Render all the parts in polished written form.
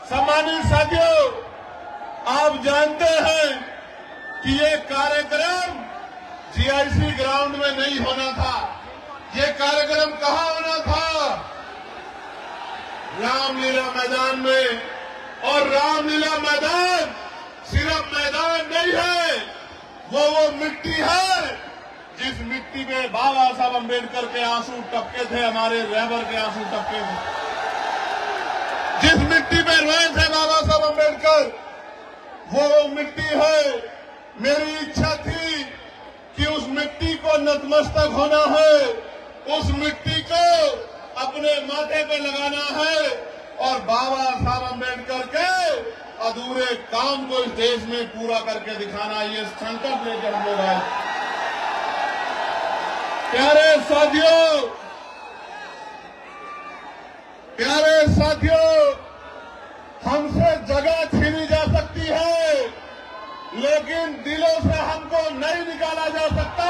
सम्मानित साथियों, आप जानते हैं कि ये कार्यक्रम जीआईसी ग्राउंड में नहीं होना था। ये कार्यक्रम कहाँ होना था? रामलीला मैदान में। और रामलीला मैदान सिर्फ मैदान नहीं है, वो मिट्टी है जिस मिट्टी में बाबा साहब अम्बेडकर के आंसू टपके थे, हमारे रहबर के आंसू टपके थे। जिस मिट्टी में रोए थे बाबा साहब अम्बेडकर, वो मिट्टी है। मेरी इच्छा थी कि उस मिट्टी को नतमस्तक होना है, उस मिट्टी को अपने माथे पे लगाना है और बाबा साहब अम्बेडकर के अधूरे काम को इस देश में पूरा करके दिखाना। ये संकल्प लेकर हम लोग आए। प्यारे साथियों, हमसे जगह छीनी जा सकती है, लेकिन दिलों से हमको नहीं निकाला जा सकता।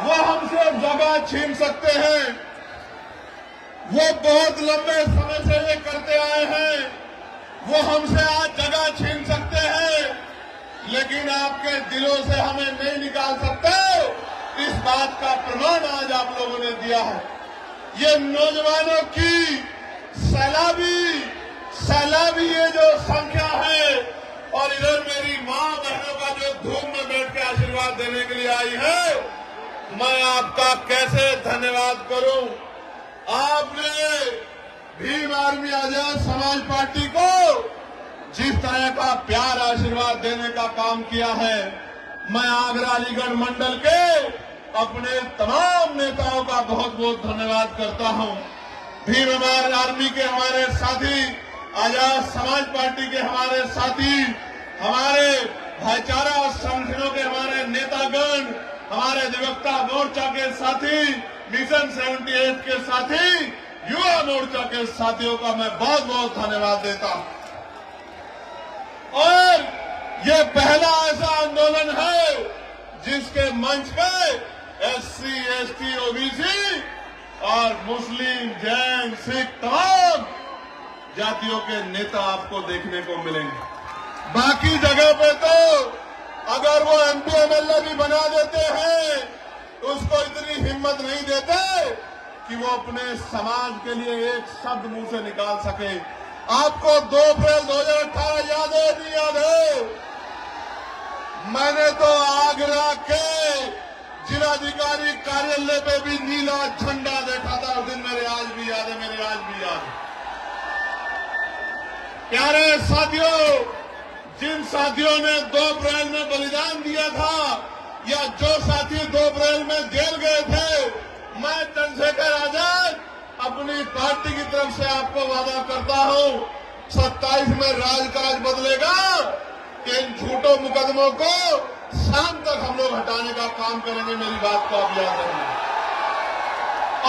वो हमसे जगह छीन सकते हैं, वो बहुत लंबे समय से ये करते आए हैं। वो हमसे आज जगह छीन सकते हैं, लेकिन आपके दिलों से हमें नहीं निकाल सकते। इस बात का प्रमाण आज आप लोगों ने दिया है। ये नौजवानों की सैलाबी ये जो संख्या है, और इधर मेरी मां बहनों का जो धूम में बैठ के आशीर्वाद देने के लिए आई है, मैं आपका कैसे धन्यवाद करूं। आपने भीम आर्मी आजाद समाज पार्टी को जिस तरह का प्यार आशीर्वाद देने का काम किया है, मैं आगरा अलीगढ़ मंडल के अपने तमाम नेताओं का बहुत बहुत धन्यवाद करता हूं। भीम आर्मी के हमारे साथी, आजाद समाज पार्टी के हमारे साथी, हमारे भाईचारा संगठनों के हमारे नेतागण, हमारे अधिवक्ता मोर्चा के साथी, मिशन 78 के साथी, युवा मोर्चा के साथियों का मैं बहुत बहुत धन्यवाद देता हूं। और ये पहला ऐसा आंदोलन है जिसके मंच पे SC, ST, OBC और मुस्लिम, जैन, सिख तमाम जातियों के नेता आपको देखने को मिलेंगे। बाकी जगह पे तो अगर वो MP MLA भी बना देते हैं, तो उसको इतनी हिम्मत नहीं देते कि वो अपने समाज के लिए एक शब्द मुंह से निकाल सके। आपको 2 अप्रैल 2018 याद है, नहीं याद है? मैंने तो आगरा के जिलाधिकारी कार्यालय पे भी नीला झंडा देखा था उस दिन। मेरे आज भी याद है। प्यारे साथियों, जिन साथियों ने 2 अप्रैल में बलिदान दिया था, या जो साथी 2 अप्रैल में जेल गए थे, मैं चंद्रशेखर आजाद अपनी पार्टी की तरफ से आपको वादा करता हूं, 27 में राजकाज बदलेगा। इन झूठों मुकदमों को शाम तक हम लोग हटाने का काम करेंगे। मेरी बात को आप याद रखिए।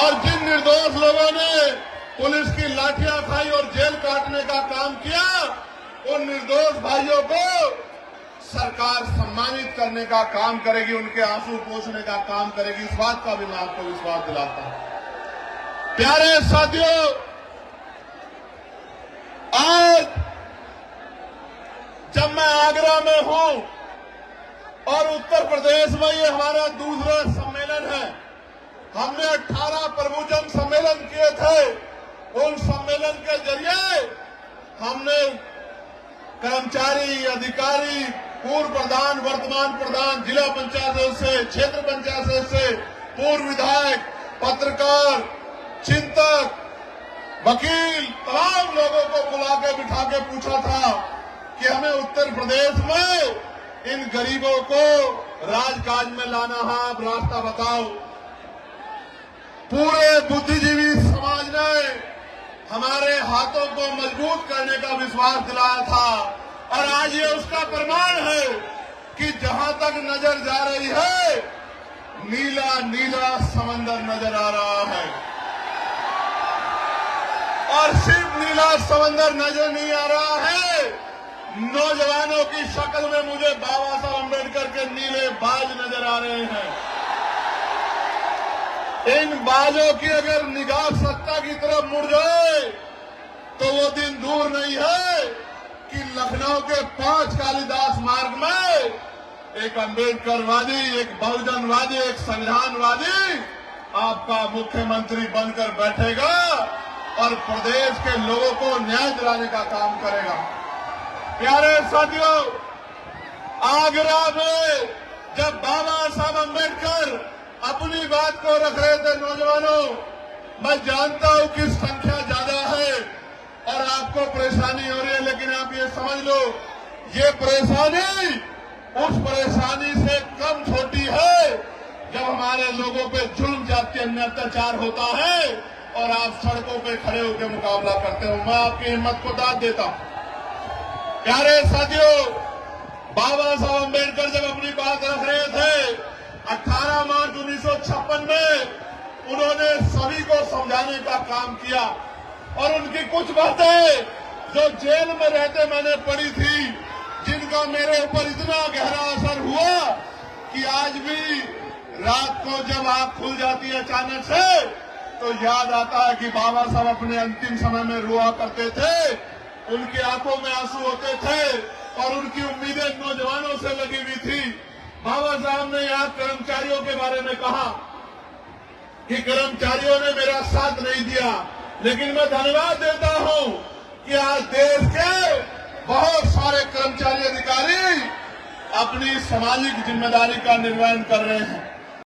और जिन निर्दोष लोगों ने पुलिस की लाठियां खाई और जेल काटने का काम किया, उन निर्दोष भाइयों को सरकार सम्मानित करने का काम करेगी, उनके आंसू पोंछने का काम करेगी। इस बात का भी मैं आपको विश्वास दिलाता हूं। प्यारे साथियों, आज जब मैं आगरा में हूं और उत्तर प्रदेश में ये हमारा दूसरा सम्मेलन है, हमने 18 प्रमुजन सम्मेलन किए थे। उन सम्मेलन के जरिए हमने कर्मचारी, अधिकारी, पूर्व प्रधान, वर्तमान प्रधान, जिला पंचायत सदस्य, क्षेत्र पंचायत सदस्य, पूर्व विधायक, पत्रकार, चिंतक, वकील, तमाम लोगों को बुला के बिठा के पूछा था कि हमें उत्तर प्रदेश में इन गरीबों को राजकाज में लाना है, आप रास्ता बताओ। पूरे बुद्धिजीवी समाज ने हमारे हाथों को मजबूत करने का विश्वास दिलाया था, और आज ये उसका प्रमाण है कि जहां तक नजर जा रही है, नीला नीला समंदर नजर आ रहा है। और सिर्फ नीला समंदर नजर नहीं आ रहा है, नौजवानों की शक्ल में मुझे बाबा साहब अम्बेडकर के नीले बाज नजर आ रहे हैं। इन बाजों की अगर निगाह सत्ता की तरफ मुड़ जाए तो वो दिन दूर नहीं है कि लखनऊ के 5 कालिदास मार्ग में एक अम्बेडकरवादी, एक बहुजनवादी, एक संविधानवादी आपका मुख्यमंत्री बनकर बैठेगा और प्रदेश के लोगों को न्याय दिलाने का काम करेगा। प्यारे साथियों, आगरा में जब बाबा साहब अम्बेडकर अपनी बात को रख रहे थे, नौजवानों, मैं जानता हूं कि संख्या ज्यादा है और आपको परेशानी हो रही है, लेकिन आप ये समझ लो, ये परेशानी उस परेशानी से कम छोटी है जब हमारे लोगों पे जुल्म जाति अन्य अत्याचार होता है और आप सड़कों पे खड़े होकर मुकाबला करते हो। मैं आपकी हिम्मत को दाद देता हूं। प्यारे साथियों, बाबा साहब अम्बेडकर जब अपनी बात रख रहे थे 18 मार्च 1956 में, उन्होंने सभी को समझाने का काम किया और उनकी कुछ बातें जो जेल में रहते मैंने पढ़ी थी, जिनका मेरे ऊपर इतना गहरा असर हुआ कि आज भी रात को जब आंख खुल जाती है अचानक से तो याद आता है कि बाबा साहब अपने अंतिम समय में रोआ करते थे, उनकी आंखों में आंसू होते थे और उनकी उम्मीदें नौजवानों से लगी हुई थी। बाबा साहब ने यहाँ कर्मचारियों के बारे में कहा कि कर्मचारियों ने मेरा साथ नहीं दिया, लेकिन मैं धन्यवाद देता हूं कि आज देश के बहुत सारे कर्मचारी अधिकारी अपनी सामाजिक जिम्मेदारी का निर्वहन कर रहे हैं।